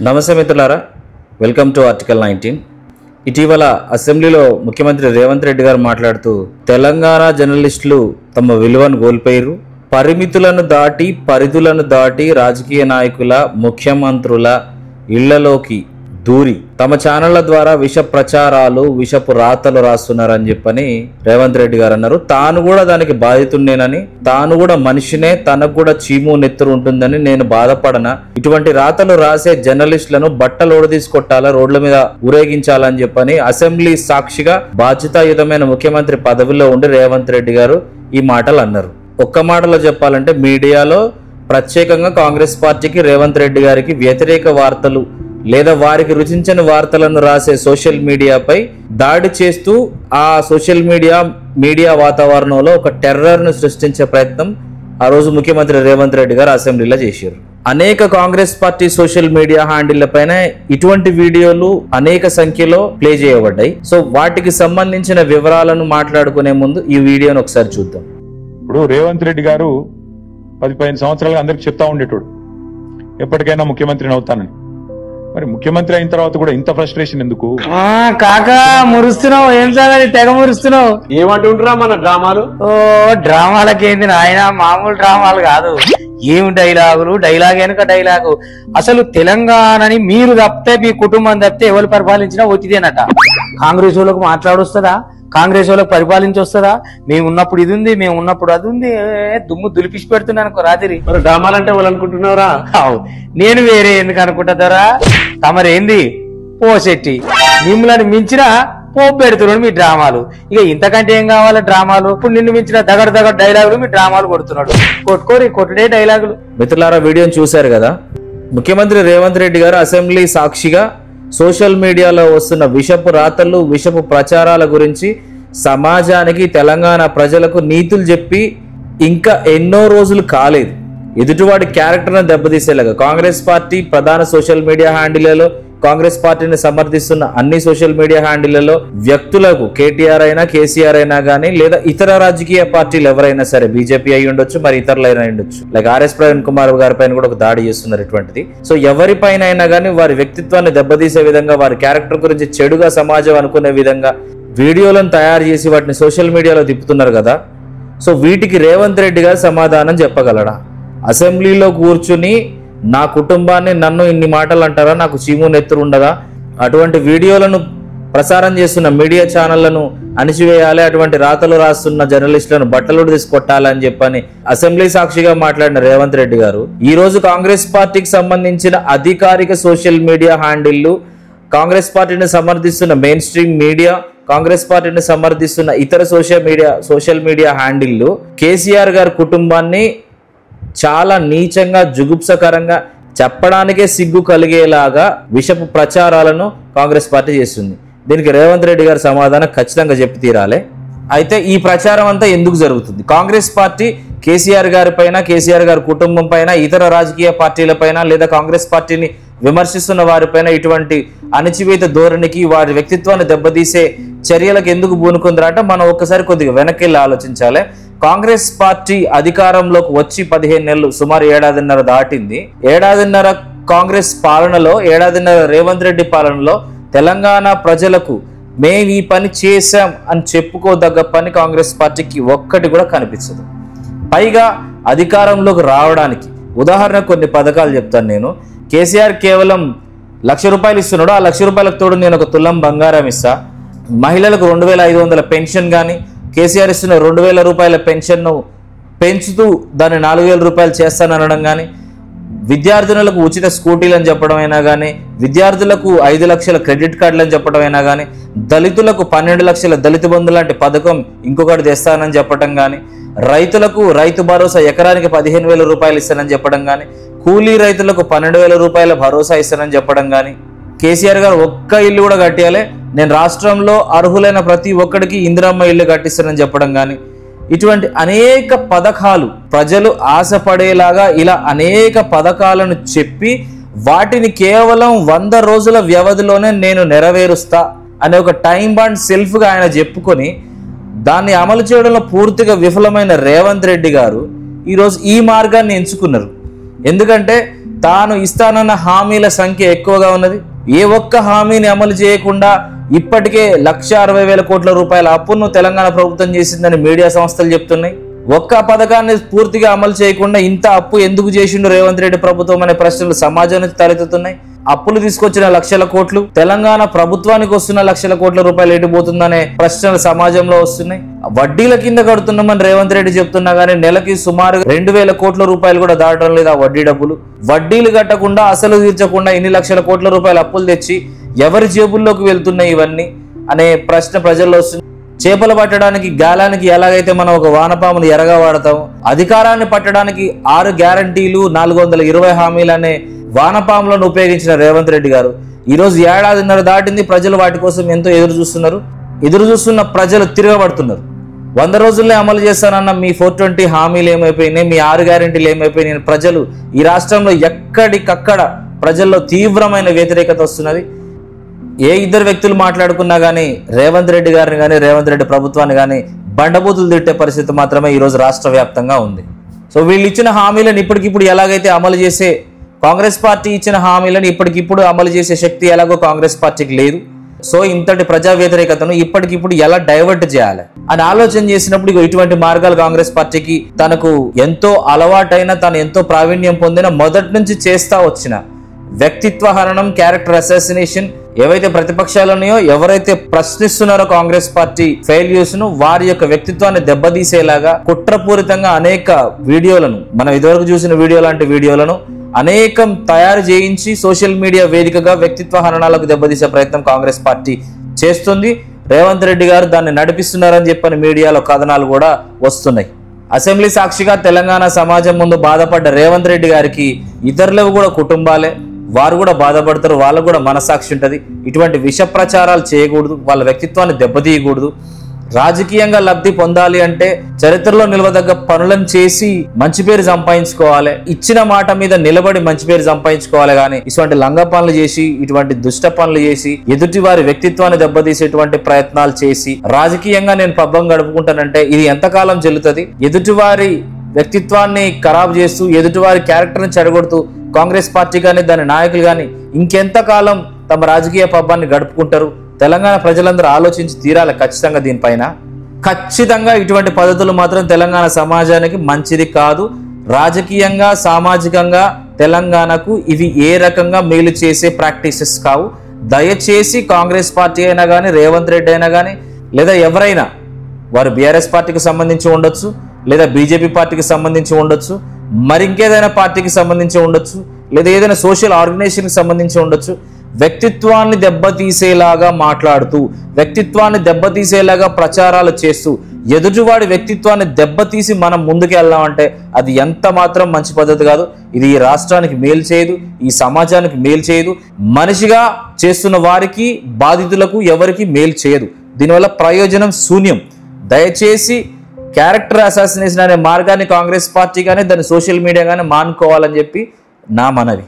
నమస్తే మిత్రులారా, welcome to article 19. ఇటీవల అసెంబ్లీలో ముఖ్యమంత్రి రేవంత్ రెడ్డి గారు మాట్లాడుతూ తెలంగాణ జర్నలిస్టులు తమ విలువను కోల్పోయారు, పరిధులను దాటి రాజకీయ నాయకుల ముఖ్యమంత్రుల ఇళ్లలోకి దూరి తమ ఛానళ్ల ద్వారా విష ప్రచారాలు విషపు రాతలు రాస్తున్నారని చెప్పని రేవంత్ రెడ్డి గారు అన్నారు. తాను కూడా దానికి బాధితున్నేనని, తాను కూడా మనిషినే, తనకు కూడా చీము నెత్తురు ఉంటుందని నేను బాధపడనా, ఇటువంటి రాతలు రాసే జర్నలిస్టులను బట్టలు తీసుకొట్టాలా, రోడ్ల మీద ఊరేగించాలని చెప్పని అసెంబ్లీ సాక్షిగా బాధ్యతాయుతమైన ముఖ్యమంత్రి పదవిలో ఉండి రేవంత్ రెడ్డి గారు ఈ మాటలు అన్నారు. ఒక్క మాటలో చెప్పాలంటే మీడియాలో ప్రత్యేకంగా కాంగ్రెస్ పార్టీకి రేవంత్ రెడ్డి గారికి వ్యతిరేక వార్తలు లేదా వారికి రుచించని వార్తలను రాసే సోషల్ మీడియాపై దాడి చేస్తూ ఆ సోషల్ మీడియా వాతావరణంలో ఒక టెర్రర్ను సృష్టించే ప్రయత్నం ఆ రోజు ముఖ్యమంత్రి రేవంత్ రెడ్డి గారు అసెంబ్లీలో చేశారు. అనేక కాంగ్రెస్ పార్టీ సోషల్ మీడియా హ్యాండిళ్ల పైన ఇటువంటి వీడియోలు అనేక సంఖ్యలో ప్లే చేయబడ్డాయి. సో వాటికి సంబంధించిన వివరాలను మాట్లాడుకునే ముందు ఈ వీడియోను ఒకసారి చూద్దాం. ఇప్పుడు రేవంత్ రెడ్డి గారు 10-15 సంవత్సరాలుగా అందరికి చెప్తా ఉండేటోడు ఎప్పటికైనా ముఖ్యమంత్రిని అవుతానని. మరి ముఖ్యమంత్రి అయిన తర్వాత కూడా ఇంత ఫ్రస్ట్రేషన్ ఎందుకు? కాకా మురుస్తున్నావు, ఏం సార్ తెగ మురుస్తున్నావు? ఏమంటుంటారా మన డ్రామాలు? ఓ డ్రామాలకేంది నాయన, మామూలు డ్రామాలు కాదు. ఏమి డైలాగ్ వెనుక డైలాగు. అసలు తెలంగాణని మీరు తప్పితే, మీ కుటుంబం తప్పితే ఎవరు పరిపాలించినా ఒత్తిదేనట. కాంగ్రెస్ వాళ్ళకు మాట్లాడొస్తుందా? కాంగ్రెస్ వాళ్ళకి పరిపాలించి వస్తుందా? మేము ఉన్నప్పుడు ఇది ఉంది, మేము ఉన్నప్పుడు అది ఉంది, దుమ్ము దులిపిసి పెడుతున్నాను రాత్రి. మరి డ్రామాలంటే వాళ్ళు అనుకుంటున్నారా? నేను వేరే ఎందుకు అనుకుంటారా? తమరేంది పోసెట్టి మిమ్మల్ని మించిన పోపు పెడుతున్నాడు మీ డ్రామాలు. ఇక ఇంతకంటే ఏం కావాలి డ్రామాలు? ఇప్పుడు నిన్ను మించిన దగడ డైలాగులు మీ డ్రామాలు కొడుతున్నాడు. కొట్టుడే డైలాగులు. మిత్రులారా, వీడియోని చూశారు కదా. ముఖ్యమంత్రి రేవంత్ రెడ్డి గారు అసెంబ్లీ సాక్షిగా సోషల్ మీడియాలో వస్తున్న విషపు రాతలు విషపు ప్రచారాల గురించి సమాజానికి, తెలంగాణ ప్రజలకు నీతులు చెప్పి ఇంకా ఎన్నో రోజులు కాలేదు. ఎదుటివాడి క్యారెక్టర్ను దెబ్బతీసేలాగా కాంగ్రెస్ పార్టీ ప్రధాన సోషల్ మీడియా హ్యాండిళ్లలో, కాంగ్రెస్ పార్టీని సమర్థిస్తున్న అన్ని సోషల్ మీడియా హ్యాండిళ్లలో వ్యక్తులకు, కేటీఆర్ అయినా కేసీఆర్ అయినా కానీ, లేదా ఇతర రాజకీయ పార్టీలు ఎవరైనా సరే, బీజేపీ అయి ఉండొచ్చు, మరి ఇతరులైనా ఉండొచ్చు, లైక్ ఆర్ఎస్ ప్రవీణ్ కుమార్ గారి పైన కూడా ఒక దాడి చేస్తున్నారు ఇటువంటిది. సో ఎవరిపైన అయినా కానీ వారి వ్యక్తిత్వాన్ని దెబ్బతీసే విధంగా, వారి క్యారెక్టర్ గురించి చెడుగా సమాజం అనుకునే విధంగా వీడియోలను తయారు చేసి వాటిని సోషల్ మీడియాలో తిప్పుతున్నారు కదా. సో వీటికి రేవంత్ రెడ్డి గారు సమాధానం చెప్పగలడా? అసెంబ్లీలో కూర్చుని నా కుటుంబాన్ని, నన్ను ఇన్ని మాటలు అంటారా, నాకు చీము నెత్తురు ఉండదా, అటువంటి వీడియోలను ప్రసారం చేస్తున్న మీడియా ఛానళ్లను అణిచివేయాలి, అటువంటి రాతలు రాస్తున్న జర్నలిస్టులను బట్టలు తీసుకొట్టాలని చెప్పని అసెంబ్లీ సాక్షిగా మాట్లాడిన రేవంత్ రెడ్డి గారు ఈ రోజు కాంగ్రెస్ పార్టీకి సంబంధించిన అధికారిక సోషల్ మీడియా హ్యాండిళ్లు, కాంగ్రెస్ పార్టీని సమర్థిస్తున్న మెయిన్ స్ట్రీమ్ మీడియా, కాంగ్రెస్ పార్టీని సమర్థిస్తున్న ఇతర సోషల్ మీడియా హ్యాండిళ్లు కేసీఆర్ గారి కుటుంబాన్ని చాలా నీచంగా, జుగుప్సకరంగా, చెప్పడానికే సిగ్గు కలిగేలాగా విషపు ప్రచారాలను కాంగ్రెస్ పార్టీ చేస్తుంది. దీనికి రేవంత్ రెడ్డి గారి సమాధానం ఖచ్చితంగా చెప్పి తీరాలి. అయితే ఈ ప్రచారం అంతా ఎందుకు జరుగుతుంది? కాంగ్రెస్ పార్టీ కేసీఆర్ గారి పైన, కేసీఆర్ గారి కుటుంబం పైన, ఇతర రాజకీయ పార్టీల పైన, లేదా కాంగ్రెస్ పార్టీని విమర్శిస్తున్న వారిపైన ఇటువంటి అణచివేత ధోరణికి, వారి వ్యక్తిత్వాన్ని దెబ్బతీసే చర్యలకు ఎందుకు పూనుకుందరా అంటే మనం ఒక్కసారి కొద్దిగా వెనక్కి ఆలోచించాలి. కాంగ్రెస్ పార్టీ అధికారంలోకి వచ్చి 15 నెలలు, సుమారు ఏడాదిన్నర దాటింది. ఏడాదిన్నర కాంగ్రెస్ పాలనలో, ఏడాదిన్నర రేవంత్ రెడ్డి పాలనలో తెలంగాణ ప్రజలకు మేము ఈ పని చేశాం అని చెప్పుకోదగ్గ పని కాంగ్రెస్ పార్టీకి ఒక్కటి కూడా కనిపించదు. పైగా అధికారంలోకి రావడానికి ఉదాహరణ కొన్ని పథకాలు చెప్తాను నేను. కేసీఆర్ కేవలం 1,00,000 రూపాయలు ఇస్తున్నాడు, ఆ 1,00,000 రూపాయలకు తోడు నేను ఒక తులం బంగారం ఇస్తా, మహిళలకు 2,500 పెన్షన్ కానీ, కేసీఆర్ ఇస్తున్న 2,000 రూపాయల పెన్షన్ను పెంచుతూ దాన్ని 4,000 రూపాయలు చేస్తాననడం కానీ, విద్యార్థినులకు ఉచిత స్కూటీలు అని చెప్పడం అయినా కానీ, విద్యార్థులకు 5 లక్షల క్రెడిట్ కార్డులు అని చెప్పడం అయినా కానీ, దళితులకు 12 లక్షల దళిత బంధు లాంటి పథకం ఇంకొకటి తెస్తానని చెప్పడం కానీ, రైతులకు రైతు భరోసా ఎకరానికి 15,000 రూపాయలు ఇస్తానని చెప్పడం కానీ, కూలీ రైతులకు 12,000 రూపాయల భరోసా ఇస్తానని చెప్పడం కానీ, కేసీఆర్ గారు ఒక్క ఇల్లు కూడా కట్టియాలి, నేను రాష్ట్రంలో అర్హులైన ప్రతి ఒక్కడికి ఇందిరమ్మ ఇల్లు కట్టిస్తానని చెప్పడం కానీ, ఇటువంటి అనేక పథకాలు, ప్రజలు ఆశపడేలాగా ఇలా అనేక పథకాలను చెప్పి వాటిని కేవలం 100 రోజుల వ్యవధిలోనే నేను నెరవేరుస్తా అనే ఒక టైం బాండ్ సెల్ఫ్గా ఆయన చెప్పుకొని దాన్ని అమలు చేయడంలో పూర్తిగా విఫలమైన రేవంత్ రెడ్డి గారు ఈరోజు ఈ మార్గాన్ని ఎంచుకున్నారు. ఎందుకంటే తాను ఇస్తానన్న హామీల సంఖ్య ఎక్కువగా ఉన్నది. ఏ ఒక్క హామీని అమలు చేయకుండా ఇప్పటికే 1,60,000 కోట్ల రూపాయల అప్పును తెలంగాణ ప్రభుత్వం చేసిందని మీడియా సంస్థలు చెప్తున్నాయి. ఒక్క పథకాన్ని పూర్తిగా అమలు చేయకుండా ఇంత అప్పు ఎందుకు చేసిండు రేవంత్ రెడ్డి ప్రభుత్వం అనే ప్రశ్నలు సమాజం నుంచి తలెత్తుతున్నాయి. అప్పులు తీసుకొచ్చిన 1,00,000 కోట్లు, తెలంగాణ ప్రభుత్వానికి వస్తున్న 1,00,000 కోట్ల రూపాయలు ఎటుపోతుందనే ప్రశ్నలు సమాజంలో వస్తున్నాయి. వడ్డీల కింద కడుతున్నామని రేవంత్ రెడ్డి చెప్తున్నా కానీ నెలకి సుమారు 2,000 కోట్ల రూపాయలు కూడా దాటడం లేదు ఆ వడ్డీ డబ్బులు. వడ్డీలు కట్టకుండా అసలు తీర్చకుండా ఇన్ని 1,00,000 కోట్ల రూపాయల అప్పులు తెచ్చి ఎవరి జేబుల్లోకి వెళ్తున్నాయి ఇవన్నీ అనే ప్రశ్న ప్రజల్లో వస్తుంది. చేపలు పట్టడానికి గాలానికి ఎలాగైతే మనం ఒక వానపామును ఎరగా వాడతాం, అధికారాన్ని పట్టడానికి 6 గ్యారంటీలు 420 హామీలు అనే వానపాములను ఉపయోగించిన రేవంత్ రెడ్డి గారు ఈరోజు 1.5 ఏళ్ల దాటింది. ప్రజలు వాటి కోసం ఎంతో ఎదురు చూస్తున్న ప్రజలు తిరగబడుతున్నారు. 100 రోజుల్లో అమలు చేస్తానన్న మీ 420 హామీలు ఏమైపోయినాయి, మీ 6 గ్యారంటీలు ఏమైపోయినాయి? ప్రజలు ఈ రాష్ట్రంలో ఎక్కడికక్కడ ప్రజల్లో తీవ్రమైన వ్యతిరేకత వస్తున్నది. ఏ ఇద్దరు వ్యక్తులు మాట్లాడుకున్నా కానీ రేవంత్ రెడ్డి గారిని కానీ రేవంత్ రెడ్డి ప్రభుత్వాన్ని కానీ బండబూతులు తిట్టే పరిస్థితి మాత్రమే ఈరోజు రాష్ట్ర వ్యాప్తంగా ఉంది. సో వీళ్ళు ఇచ్చిన హామీలను ఇప్పటికిప్పుడు ఎలాగైతే అమలు చేసే, కాంగ్రెస్ పార్టీ ఇచ్చిన హామీలను ఇప్పటికిప్పుడు అమలు చేసే శక్తి ఎలాగో కాంగ్రెస్ పార్టీకి లేదు. సో ఇంతటి ప్రజా వ్యతిరేకతను ఇప్పటికిప్పుడు ఎలా డైవర్ట్ చేయాలి అని ఆలోచన చేసినప్పుడు ఇటువంటి మార్గాలు కాంగ్రెస్ పార్టీకి తనకు ఎంతో అలవాటైన, తను ఎంతో ప్రావీణ్యం పొందిన, మొదటి నుంచి చేస్తా వచ్చిన వ్యక్తిత్వ హరణం, క్యారెక్టర్ అసాసినేషన్ ఏవైతే ప్రతిపక్షాలు ఉన్నాయో, ఎవరైతే ప్రశ్నిస్తున్నారో కాంగ్రెస్ పార్టీ ఫెయిల్యూర్స్ ను, వారి యొక్క వ్యక్తిత్వాన్ని దెబ్బతీసేలాగా కుట్రపూరితంగా అనేక వీడియోలను, మనం ఇదివరకు చూసిన వీడియో లాంటి వీడియోలను అనేకం తయారు చేయించి సోషల్ మీడియా వేదికగా వ్యక్తిత్వ హరణాలకు దెబ్బతీసే ప్రయత్నం కాంగ్రెస్ పార్టీ చేస్తుంది. రేవంత్ రెడ్డి గారు దాన్ని నడిపిస్తున్నారని చెప్పని మీడియాలో కథనాలు కూడా వస్తున్నాయి. అసెంబ్లీ సాక్షిగా తెలంగాణ సమాజం ముందు బాధపడ్డ రేవంత్ రెడ్డి గారికి ఇతరులు కూడా కుటుంబాలే, వారు కూడా బాధపడతారు, వాళ్ళకు కూడా మనసాక్షి ఉంటుంది. ఇటువంటి విష ప్రచారాలు చేయకూడదు, వాళ్ళ వ్యక్తిత్వాన్ని దెబ్బతీయకూడదు. రాజకీయంగా లబ్ధి పొందాలి అంటే చరిత్రలో నిలవదగ్గ పనులను చేసి మంచి పేరు సంపాదించుకోవాలి, ఇచ్చిన మాట మీద నిలబడి మంచి పేరు సంపాదించుకోవాలి. కానీ ఇటువంటి లంగ పనులు చేసి, ఇటువంటి దుష్ట పనులు చేసి, ఎదుటి వారి వ్యక్తిత్వాన్ని దెబ్బతీసేటువంటి ప్రయత్నాలు చేసి రాజకీయంగా నేను పబ్బం గడుపుకుంటానంటే ఇది ఎంతకాలం చెల్లుతుంది? ఎదుటివారి వ్యక్తిత్వాన్ని ఖరాబ్ చేస్తూ, ఎదుటివారి క్యారెక్టర్ని చెడగొడుతూ కాంగ్రెస్ పార్టీ కానీ దాని నాయకులు కానీ ఇంకెంతకాలం తమ రాజకీయ పబ్బాన్ని గడుపుకుంటారు? తెలంగాణ ప్రజలందరూ ఆలోచించి తీరాలి ఖచ్చితంగా దీనిపైన. ఖచ్చితంగా ఇటువంటి పద్ధతులు మాత్రం తెలంగాణ సమాజానికి మంచిది కాదు. రాజకీయంగా, సామాజికంగా తెలంగాణకు ఇవి ఏ రకంగా మేలు చేసే ప్రాక్టీసెస్ కావు. దయచేసి కాంగ్రెస్ పార్టీ అయినా కానీ, రేవంత్ రెడ్డి అయినా కానీ, లేదా ఎవరైనా, వారు బీఆర్ఎస్ పార్టీకి సంబంధించి ఉండొచ్చు, లేదా బీజేపీ పార్టీకి సంబంధించి ఉండొచ్చు, మరింకేదైనా పార్టీకి సంబంధించి ఉండొచ్చు, లేదా ఏదైనా సోషల్ ఆర్గనైజేషన్కి సంబంధించి ఉండొచ్చు, వ్యక్తిత్వాన్ని దెబ్బతీసేలాగా మాట్లాడుతూ, వ్యక్తిత్వాన్ని దెబ్బతీసేలాగా ప్రచారాలు చేస్తూ, ఎదుటివాడి వ్యక్తిత్వాన్ని దెబ్బతీసి మనం ముందుకు వెళ్దామంటే అది ఎంత మాత్రం మంచి పద్ధతి కాదు. ఇది ఈ రాష్ట్రానికి మేలు చేయదు, ఈ సమాజానికి మేలు చేయదు, మనిషిగా చేస్తున్న వారికి, బాధితులకు ఎవరికి మేలు చేయదు. దీనివల్ల ప్రయోజనం శూన్యం. దయచేసి క్యారెక్టర్ అసాసినేషన్ అనే మార్గాన్ని కాంగ్రెస్ పార్టీ కానీ దాని సోషల్ మీడియా కానీ మానుకోవాలని చెప్పి నా మనవి.